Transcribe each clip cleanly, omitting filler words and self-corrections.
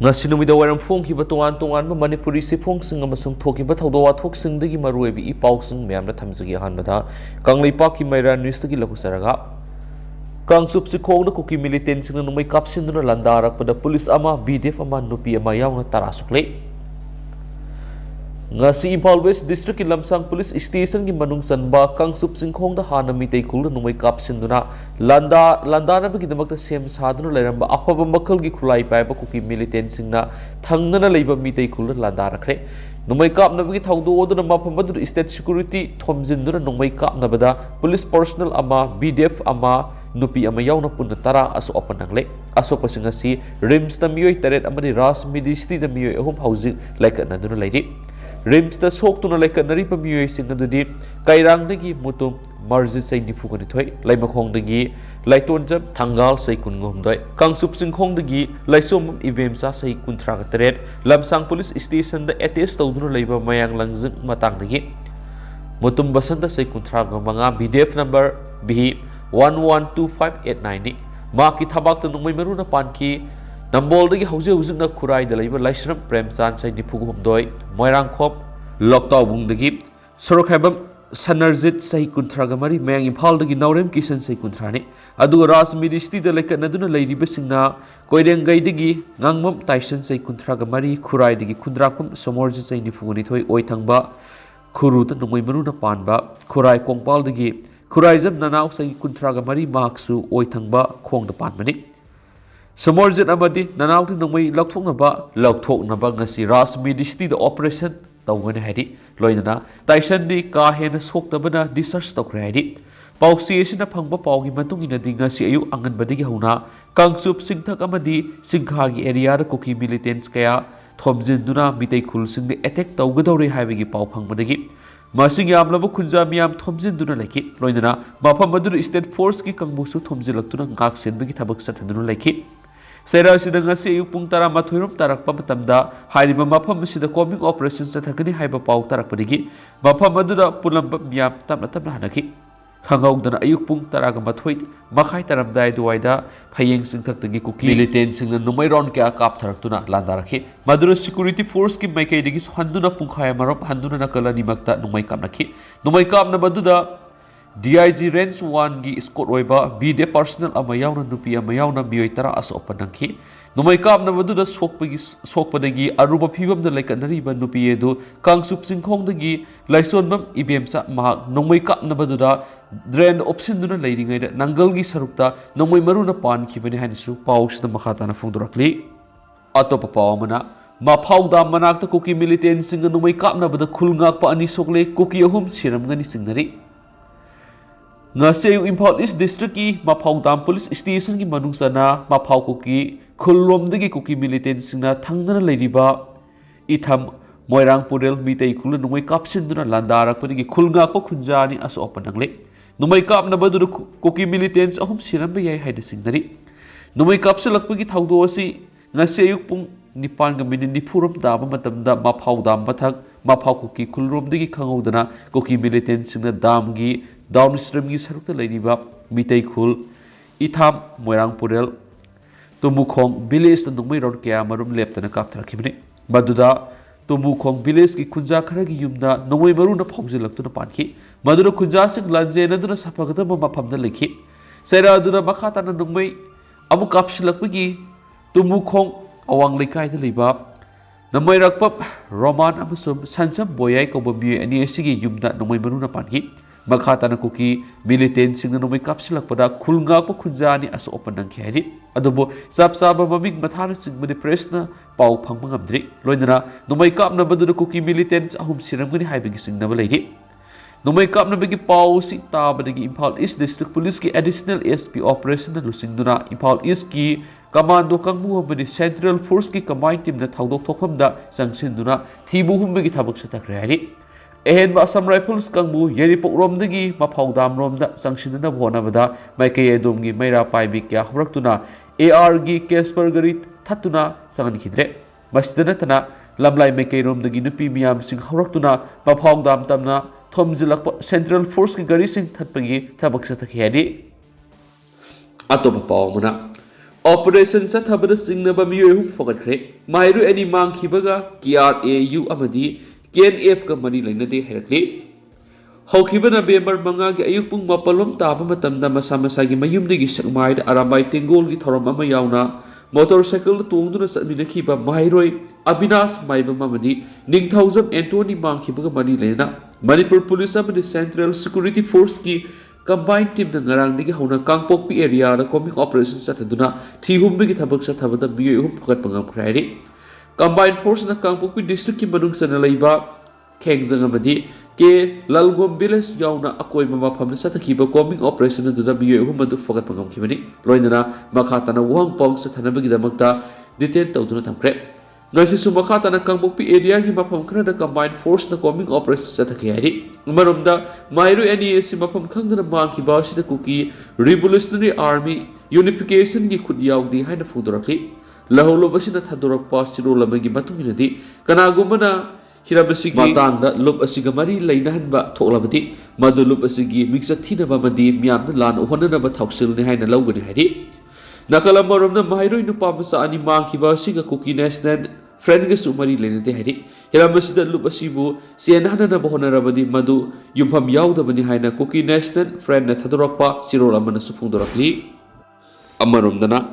ngasi numida waram phongkiba tongan-tonganba Manipuri sifongsing amasung thokiba thawdo wathokisingdagi maruoibi ipausing mayamna thamjagi ahanbada Kangleipakki Maira Newsdagi lakusaraga Kangsup sikhongda Kuki militant singna numai kapsinduna landarakpada pulis ama BDF ama nupi ama yauna tarasukle ngasi Imphal West District ki Lamsang Police Station ki manung sanba Kangsup sinkhongda hana mitei khulda numai kapsinduna landana bagi damakta sem saduna lairamba afaba makhal gi khulai paiba Kuki militant singna thangnana leiba mitei khulda landarakre numai kapna bagi thawdo oduna mafam adu state security thomjinduna numai kapna bada police personnel ama BDF ama nupi ama yauna punna tara aso opanangle aso pasingasi rims ta miyoi taret amani ras ministry da miyoi ahum housing laikana duna lairi rims ta sok tuna laikanari pa miyoi singna dudi kairang dagi mutum marjit sai nifugani thoi laimakhong dagi laitonjab thangal sai kungomdoi Kangsup singkhong dagi laisom evemsa sai kuntra ka taret Lamsang police station da attest tawduna laiba mayang langjing matang dagi mutum basanta sai kuntra ga manga BDF number B 112589 ni maki thabak ta numai maruna panki nambol dagi hauze huzukna khurai da laiba laisram premchan sai nifugum doi moirang khop loktaw bung dagi sorok habam Sanarjit sai kuntraga mari mayang Imphal dagi Naurem Kisan sai kuntrani adu ras ministry da lekana duna lairiba singna koirengai dagi ngangmam Tyson sai kuntraga mari khurai dagi khundrakum Somorjit sai nifuguni thoi oithangba khuru ta numai maruna panba khurai kongpal dagi Khuraizam nanau sai kuntraga mari maksu oithangba khongda panmani Somorjit amadi nanau ti numai lokthoknaba ngasi ras ministry da operation tawgani haidi loinana Tyson di ka hena soktabana research tokre haidi pausi esina phangba paugi matung ina dinga si ayu angan badigi hauna Kangsup singthak amadi singkhagi area da Kuki militants kaya thomjinduna mitei khul singde attack tawgadore haibagi pau phangmadagi masing yamlaba khunja miyam thomjinduna laki loinana mafam adu state force ki kangbusu thomjilaktuna ngak senbagi thabak sathanduna laki Sera sida ngasi ayuk pung tara mathoirom tarakpa matamda hairiba mafam sida combing operations tathakani haiba pau tarakpadigi mafam aduda pulamba miyam tamna hanaki khangawdana ayuk pung taraga mathoi makhai taramdai duwaida phayeng singthaktagi Kuki militant singna numai ron kya kap tharaktuna landarakhi madura security force ki maikai digi handuna pungkhaya marop handuna nakala nimakta numai kapnakhi numai kapna baduda DIG Range 1 gi squad oiba BD personnel ama yauna nupi ama yauna miyoi tara aso opanangki numai kapna baduda sokpadagi aruba phibam da laikanari ba nupi edu Kangsup singkhong dagi laisonbam ibemsa mahak numai kapna baduda drain option duna leiringai da nangal gi sarukta numai maruna pan khibani hanisu paus da makhatana phongdorakli atopa pawamana Maphawda manakta Kuki militant singa numai kapna bada khulngak pa ani sokle Kuki ahum siramngani singnari ngase Imphal East District ki Maphawdam Police Station ki manungsana Maphaw Kuki khulomdagi Kuki militant singna thangnana leiriba itham moirang purel mitei khulu numai kapsinduna landarakpadagi khulngakpa khunjani aso opanangle numai kapna badu Kuki militants ahum siramba yai haida singnari numai kapsalakpagi thawdo asi ngase pung Nipan ga minute nipuram daba matamda Maphawdam mathak Maphaw Kuki khulromdagi khangawdana Kuki militant singna damgi downstream gi sarukta leiriba mitei khul itham moirang purel tumukhong village ta nungmai ron kya marum leptana kapthrakhibne baduda tumukhong village ki khunja kharagi yumda nongoi maruna phongjilaktuna panki madura khunja sing lanje naduna sapagata mafamda lekhi sera aduna makhatana nungmai amu kapsilakpagi tumukhong awang lekai da leiba namai rakpap roman amasum sansam boyai koba mi ani asigi yumda nongoi maruna panki makhatana Kuki militant singna numai kapsilakpada khulngakpa khunjani aso opanangki hairi adubo sapsaba maming mathana singbani pressna pau phangma ngamdri loinana numai kapna baduda Kuki militant ahum siramgani haibagi singnaba leiri numai kapna bagi pau si tabadagi Imphal East District Police ki additional SP operation na lusingduna Imphal East ki commando kangbu amani central force ki combined team na thawdok thokhamda sangsinduna thibu humbagi thabak satakre hairi Ehen ba Assam Rifles kangbu Yeripok romdagi Maphawdam romda sangsinana bhonabada maikai edomgi maira paibi kya hraktuna AR gi Casper gari thatuna sanganikhidre masjidana tana lamlai maikai romdagi nupi miyam sing hraktuna Maphawdam tamna thomjilakpa central force ki gari sing thatpagi thabak satakhi hadi atopa pawmana operation चथबद सिंगनब मियोय हुम फगटख्रे माहिरु एनी मांगखिबगा KRAU अमदी KNF का मनी लेनदे हैरकले हौखिबा नवेम्बर 5 की अयुक पुंग 4 ताबा मतमदा मसा मसागी मयुमदगी सकमाइद अरामाई तेंगोल की थौरम अमा यावना मोटरसाइकिल तोंगदुना चटमिनखिबा माहिरोय अविनाश माइबम अमदी निंगथौजम एंटोनी मांगखिबगा मनी लेना मणिपुर पुलिस अमदी सेंट्रल सिक्योरिटी फोर्स की कंबाइन टीम नंगरांगदगी हौना कांगपोकपी एरिया दा कॉमिंग ऑपरेशन चथदुना थीहुमबगी थबक चथबदा बियो हुम फगत पंगम खराइरी कंबाइन फोर्स ना कांगपोकपी डिस्ट्रिक्ट की मनुंग सना लैबा खेंगजंग अमदी के ललगोम विलेज यावना अकोइबा मफम चथखिबा कॉमिंग ऑपरेशन दुदा बियो हुम मदु फगत पंगम खिबनी लोइनना मखातना वहंग पोंग चथनबगी दमकता डिटेन तौदुना थमख्रे ngasi makaatana kangpokpi area gi mafam khana combined force na combing operation chathaki hari marumda mairu ani si mafam khangdana mangki ba sida Kuki revolutionary army unification gi khut yaudi haina fudorakli laholo basina thadorak pas chiro lamagi matunginadi kanagumana hirabasi gi matangda lup asiga mari leinahanba thoklabati madu lup asigi miksa thina ba madi myamna lan uhonana ba thausil ni haina lawgani hari Nakalamoromna Mahiroi Nupamasa ani Mankiba Siga Kuki National Friend Sumari Lene Hari, Hiramasida Lupasibu, Sienana Bohonarabadi Madu, Yumpam Yauda Banihina, Kuki National Friend Thadorapa, Sirola Manasupundorakli Amaromdana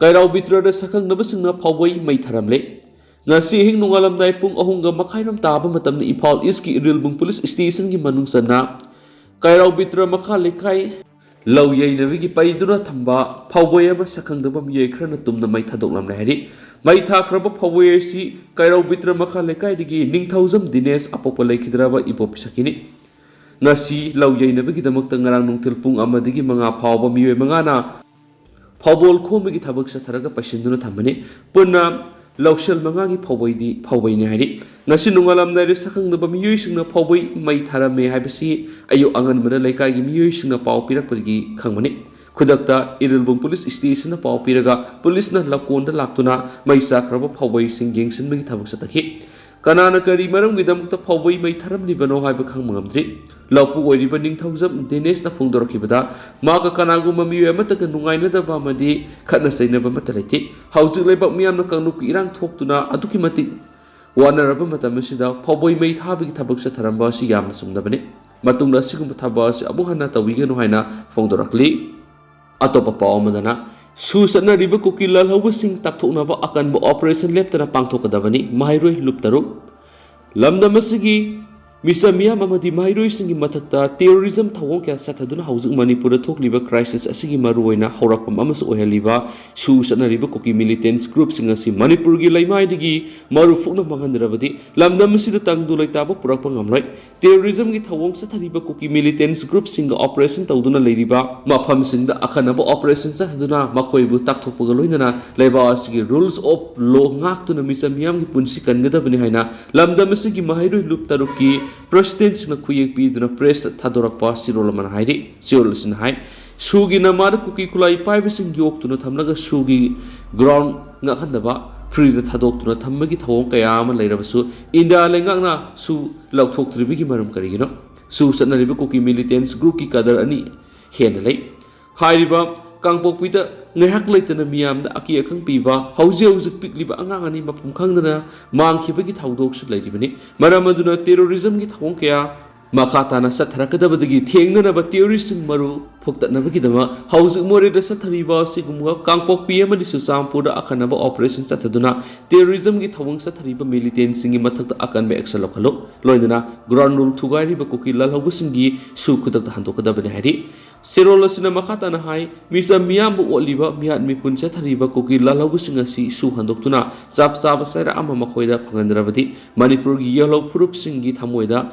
Kairau Bitra the second Nabasuna Paway Maitaramle. Nasi Hing Nungalam Daipung Ahunga Makairam Taba Matam Impal Iski Rilbung Police Station Gimanungsana Kairau Bitra Makalikai Low Yainavigi Paidura Tamba, Pawayama Sakandaba Yakrana Tumna Maitadolam Nahari, Maita Kraba Pawayasi, Kairo Bitra Makaleka Digi, Ningthosam Dines, Apopalakidraba Ipopisakini. Nasi, Low Yainavigi the Muktangarang Tilpung Amadigi Manga Pawa Mue Mangana, Pawol Komigi Tabak Sataraga Pashinduna Tamani, Puna. Laushal Mangagi Paway Nahari, Nasi Nungalam Nari Sakang the Bamusing the Paway, Maitara may have see, Ayo Angan Madalaka musing a Paw Pirapagi Kangmani, Kudakta, Irilbum Police Station a Paw Piraga, Police na Lakonda Laktuna, Maisakraba Paway singing and Mitabasataki. Kanana Kari Maram with them the Paway may Taram Libano Hibakang Mamdri, Lapu or evening thousand, Dines na Pundorkibada, Maka Kanaguma Muamata Nungaina the Bamadi, Kanasay never matality, Housing Labor Miam Kanuk Irang talk to na Adukimatic, one Araba Matamasida, Paway made Habik Tabaksa Tarambasi Yam Sumdabani, Matunda Sigum Tabas, Abuhana Tawigan Haina, Fondorakli, Atopa Pawamadana. Susana riba Kuki lalhawa sing takthoknaba akan bo operation leptana pangthokadabani Mahiroi luptaru lamda masigi Misamiya Mamadi Mahiroi singi mathakta terrorism thawong kya sathaduna housing Manipura thokliba crisis asigi maruoina horakpam amasu oheliba Susana riba Kuki militants group singasi Manipur gi laimai digi maru fukna mangandrabadi lamda masida tangdu laitaba purakpa ngamrai terrorism gi thawong sathariba Kuki militants group singa operation tawduna leiriba mafam singda akanaba operation sathaduna makoibu takthokpaga loinana laiba asigi rules of law ngaktuna misamiyam gi punsi kangadabani haina lamda masigi Mahiroi luptaruki President na kuyek piduna press Thadorakpa Sirolaman Haidi, Sirolasin Hai, Sugi Namada Kuki Kulai Pibasing Yok to Natamnaga Sugi ground Nakandaba, free the Thadok to Natamagi Tonk Kayama Lerabasu, Inda Lengana, Su Lautok to the Bigi Marum Karino, Su Sanariba Kuki militants, Gruki Kadar Ani, Henley, Hairiba, Kangpok Pita, Nehak late na Miam the Akia Kang Piva, Hausia was a pickly Angani Mapum Kangana, Manki Bigit Haudoks Lady Maramaduna terrorism git Honkea, Makatana Satarakadabagi, Tiangana but terrorism Maru, Pokta Navagidama, Housing Mori the Satariba, Sigumwa, Kangpok Piama Susam Puda Akanaba operations Sataduna, terrorism git Hong Satariba militants singing Matak Akan be Exalokalo, Loindana, Grand Rule Tugari Bakuki Lalhabusingi, Sukutak the Handokadabani. Sirola Sinamakatana High, Misa Miambu Oliva, Miat Mipuncha Tariba Kuki Lalabusingasi, Suhandoktuna, Zap Sabasara Amamakoida Pangandrabati, Manipur Yellow Purup Singi Tamoida,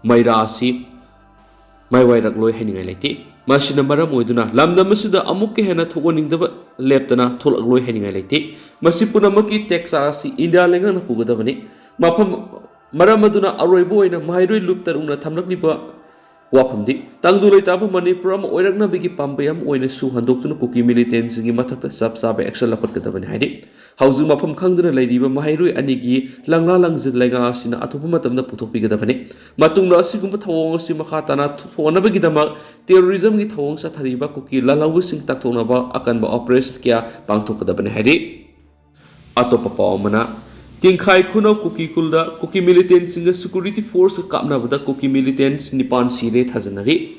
Mairasi, My White Gloy Henning Mashina Maramoiduna, Lamda Masuda Amuki Hena Togoning the Leptana, Tol Gloy Henning Masipunamaki, Texas, India Langana Pugadavani, Mapam Maramaduna Arroybo in a Mahiroi Luptaruna Tamlakiba. Wafamdi, Tangdulay Taba Manipuram, Oiraknabiki Pampayam, Oinasu, Handokun, Kuki militants in Matata Sab Excel Kotkaban Hadi. Housing Mapam Kangdra Lady, Mahiru Anigi, Langa Langzid Legas in Atupumatam the Putopigadavani. Matunga Sigumbatong, Simakatana, Wanabagidama, terrorism gitong Satariba, Kuki, Lalawusing Tatonaba, Akanba Operation Kia, Bangtokadaban Hadi. Atopapamana. Tingkai kuno Kuki kulda Kuki militants in the security force kapna bada Kuki militants nipan sire thajanari.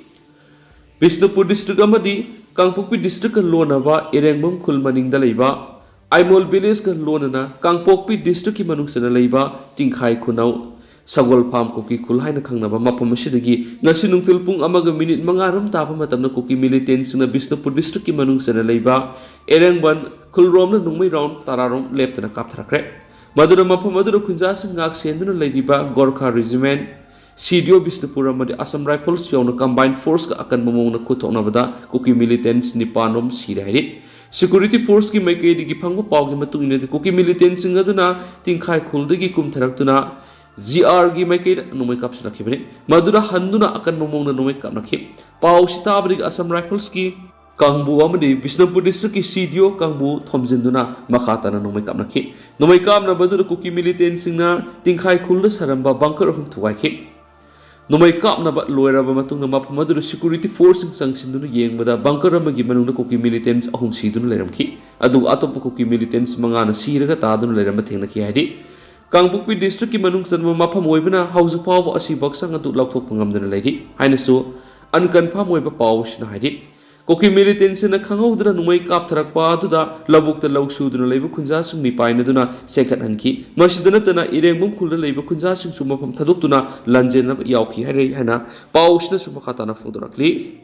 Bisnupur district amadi Kangpokpi district lonaba Erengbom kulmaning dalaiba. Aimol village ka lonana Kangpokpi district ki manungsana laiba Tingkai kuno Sagol Pam Kuki kulhaina kangnaba mapamasirigi ngasi nungtil pung amaga minute mangaram tapa matamna Kuki militants in the Bisnupur district ki manungsana laiba Erengban kulrom na nungmay round tararom leptana kapthrakre. Madura Mapam Madura Kunjas and Gak Senduna Ladyba, Gorkha Regiment, Sidio Bisnupura Madi Assam Rifles, Yona Combined Force Akan Momona Kutonavada, Kuki militants Nipanom Sirahidi. Security Force ki make the Gipango Pog Matuna, the Kuki militants in Gaduna, Tinkai Kuldigi Kum Taraktuna, ZR gi make it no make up Sakibri, Madura Handuna Akan Momona no make up Naki, Pau Sitabri Assam Rifles ki. Kangbu amadi Bisnupur district ki Sidio Kangbu Thomjinduna Makatana no make up naki. No make up na badu Kuki militants na Tingkai Kulda Saramba bunker of Tuwaki. No make up na but lawyer Matung map mother security force in Sangsinduna Yang with a bunker of Magiman the Kuki militants ahum Sidun Leramki. Adu Atop Kuki militants Mangana Siraga Tadun Leramatinaki Hadi. Kangbupi district ki Manung Sanma Mapam Webina House of Power Asiboxang and Lapopangam the lady. Hainasu unconfirmed Weba Powers Hadi. Kuki militants in a Kangodra no make up Tarakpa to the Labuk the Lok Sudra Labor Kunjasum Mi Pinaduna, second Hanki, Mashidanatana, Iremum Kula Labor Kunjasum Suma from Tadutuna, Lanjana Yauki Harry Hana, Paushna Sumakatana Fudrakli.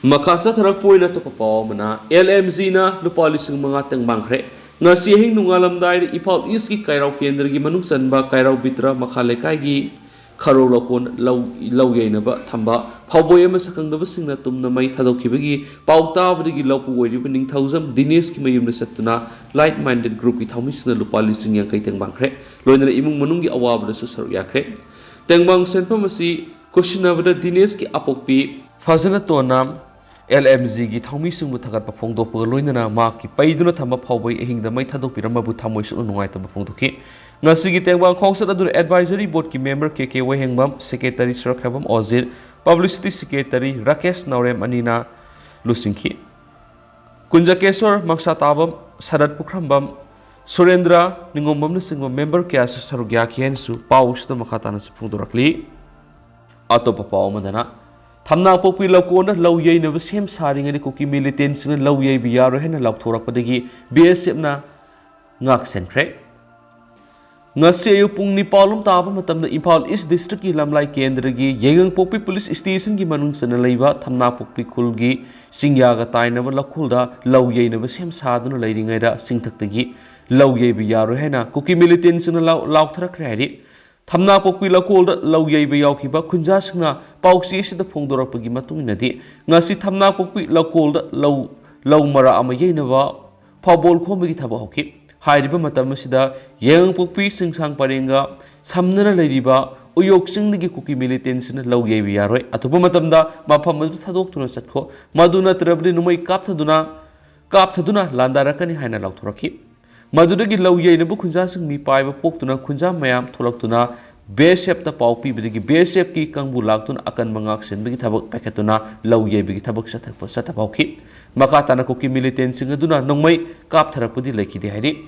Makasa Tarapoina to Papamana, LMZina, the policy Mangatang Bankre, Nasihing Nungalam died, Ipal Iski Kairau Kendri Manusanba, Kairau Bitra, Makalekagi. Karolakon Lauyanaba Tamba, Pauboyama Sakangabasing Tumna Mai Tadokibagi, Pauta Vigi Lopu winning 1,000, Dinis Kimayum Setuna, light minded group with Hamisna Lupali Singing Kaitang Bankre, Loina Imung Manungi Awab the Susar Yakre, Tengbang Senpamasi, Koshinavada Dineski Apopi, Fazanatonam, LMZ gi thami sung bu thagat pa phongdo pa loinana ma ki paiduna thamba phawbai ehing da mai thadok pirama bu thamoi su nungai ta phongdo ki ngasi gi tengwang khongsat adur advisory board ki member KK Wahengbam secretary Surakhabam Ozir publicity secretary Rakesh Naurem Anina Lusingki Kunjakesor Maksatabam Sadat Pukrambam Surendra Ningombam na singwa member kya sa sarugya kihensu paus da makatana sa phongdo rakli ato pa paw madana Thamna Popi Lakona, Low Yay never same saring and Kuki militants in Low Yay Biaro and Laptora Padagi, BSM na Ngak Sencre. Ngasay Pung Nipalum Tabamatam the Impal East District Lamlai Kendragi, Yang Popi Police Station Gimanung Sanalaiva, Thamna Popi Kulgi, Singyaga Tainava Lakulda, Low Yay never same sadun lading Ida, Singtaki, Low Yay Biaro Hena, Kuki militants in a Lautra credit. Thamna Popi Lakolda Low Yay Bayaukiba, Kunjasna, Pauxi the Pongdora Pagi Matunadi, Nasi Thamna Popi Lakolda Low Mara Amayanava, Pabol Komigitabahoki, Haidiba Matamasida, Yang Popi Sing Sang Paringa, Samnana Ladiba, Uyok Sing Nigi Kuki militants in Low Yay Biare, Atupumatamda, Mapamadu Tadok to Satko, Maduna Trebri Numai Kaptaduna, Landarakani Hana Lauturaki. Madudagi Low Yay Nabu Kunjasing Mi Paiva Poktuna Kunja Mayam Tulaktuna, Besep the Paupi, Bigi Besep ki Kangbu Laktun Akan Mangaksin, Bigi Tabak Paketuna, Low Yay Bigi Tabak Satapauki, Makatana Kuki militants in Aduna, no may Kap Tarapudi Laki de Hari.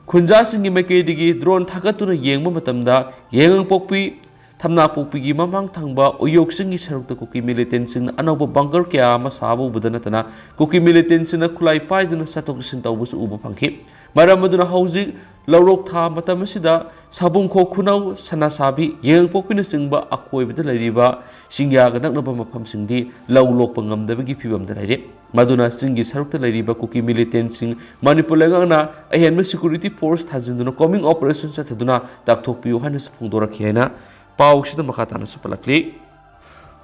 Kunjasing Makedigi, drone Takatuna Yang Matamda, Yang Popi, Thamna Popi Mamang Tangba, Uyok Singi Saruk the Kuki militants in Anoba Bunker Kia Masabu Budanatana, Kuki militants in a Kulai Paidun Satokusin Tawus Uba Panki. Maramaduna Hausi, Laurok Tha Matamasida, Sabung Kokunau, Sanasabi, Yang Popina Singba, Akoi with the Ladiba, Singyaga Nagaba Mapham Singdi, Low Lopangam the Vigipum the Lady, Maduna Singi Saruk the Ladiba, Kuki militant sing, Manipulagana, a hand security force has in the coming operations at Duna, Daktopi Johannes Pundora Kiena, Paush the Makatana Supalakli,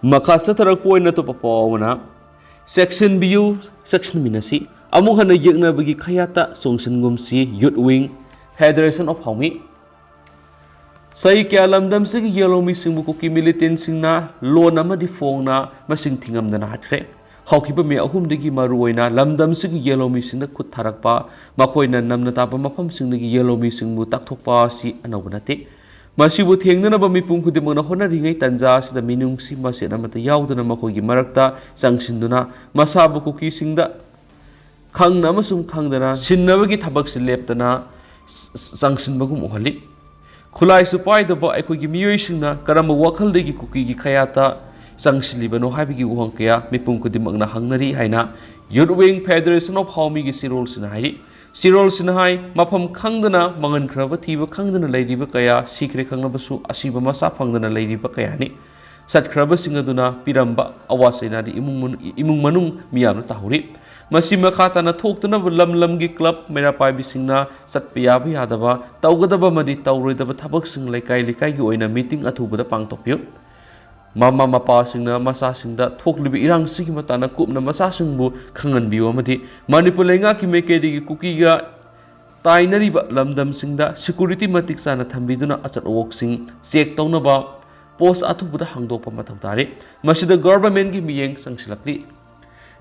Makasatara Poina to Papawana, Section BU, Section Minasi. Among Hana Yagna Bagi Kayata, Songsen Gumsi, Youth Wing, Federation of Homi Sai kya lamdam sigi yellow missing kuki militant singna loan amadi fongna masing tingam dana hatre. Haukiba me ahumdigi maruoina lamdam sigi yellow missing na kut tharakpa makoina namnatapa mafam singnigi yellow missing mu taktokpa si anawanate. Masibu thengnanaba mipum khudimona honari tanja sida minung si masena mata yaudana makogi marakta sangsinduna masabu kuki singda khangna amasum khangdana sinnabagi thabak si leptana sangsinbagum ohali. Khulai supai da ba aikogi miyoisingna karamba wakaldegi kuki gi khayata sangsilibano habigi uhang kaya mipum khudimagna hangnari haina Youth Wing Federation of Haumi gi sirol sinahai Sirol sinahai mafam khangdana mangan khraba thiba khangdana leiriba kaya sikre khangnabasu asiba masa phangdana leiriba kaya ni satkraba singaduna piramba awasaina di imung manung miyamna tahuri masi makhatana thoktana lam lamgi club mera paibi singna satpiya bi hadaba tawgadaba madi tawroidaba thabak sing laikai laikai gi oina meeting athubada pangtokpyo mama mapa singna masa singda thoklibi irang sigi matana kupna masa singbu khangan biwa madi manipur lenga ki mekedi gi kuki ga tainari ba lamdam singda security matik sana thambiduna achat wok sing check tawnaba post athubada hangdokpa matham tare masida government gi miyeng sangsilakli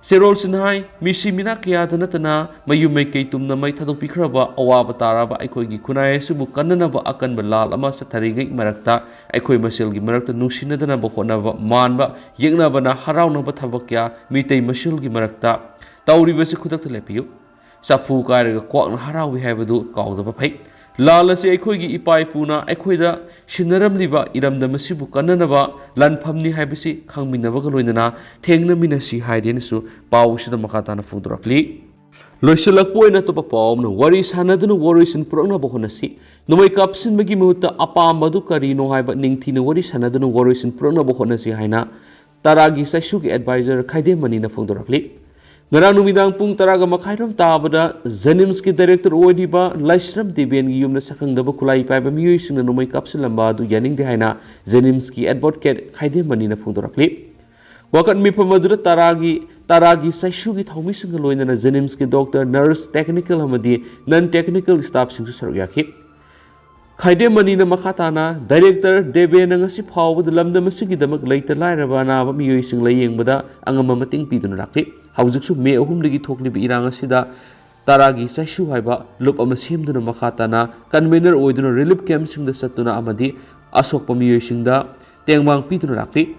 Sirol sinhai misi mina kya danatana mayumai kei tumna mai thadok pikhraba awaba taraba aikoi gi kunai subu kannanaba akan balal ama satharigai marakta aikoi masil gi marakta nungsinadana ba khonaba manba yegnaba na harawnaba thabakya mitei masil gi marakta tawriba se khudak lepiyu sapu kairaga kwakna harawi haibadu kawdaba phai lalase aikoi gi ipai puna aikoida sinaramliba iramdam asibu kannanaba lanphamni haibasi khangminabaga loinana thengna minasi haidenasu pawsida makatana fudrakli loisalakpoina to papawna wari sanaduna warisin purangna bohonasi nomai kapsin bagi muta apambadu karino haiba ningthina wari sanaduna warisin purangna bohonasi haina taragi saisugi advisor khaide manina fudrakli Ngarang numidang pung taraga makhairam tabada Zenims ki director oidiba Laisram Deben gi yumna sakang daba kulai paiba miyoi singna numai kapsilamba du yaning de haina Zenims ki advocate khaide manina fungdorakli wakat mi pamadura taragi saisu gi thawmi singa loinana Zenims ki doctor nurse technical amadi non technical staff singsu saryaki khaide manina makhatana director Deben ngasi phawbud lamdam sigi damak leita lairaba na ba miyoi sing layingbada angama mating piduna rakli Haujuksu me ahumdagi thoklibi irang asida taragi saisu haiba lup ama semduna makhatana convener oiduna relief camp singda satuna amadi asokpa miyoi singda tengmang piduna rakli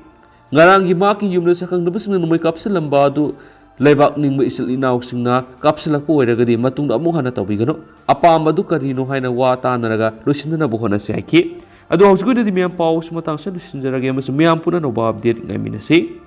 ngarangi maki yumna sakang dabasna numai kapsilamba du leibak ningba isil inaw singna kapsilakpo oiragadi matungda amu hana tawbigano apamba du karino haina wa tanaraga lusindana bohona saiki adu haujukudadi miyam paus matang sa lusinjarage mas miyam puna no ba update ngaminasi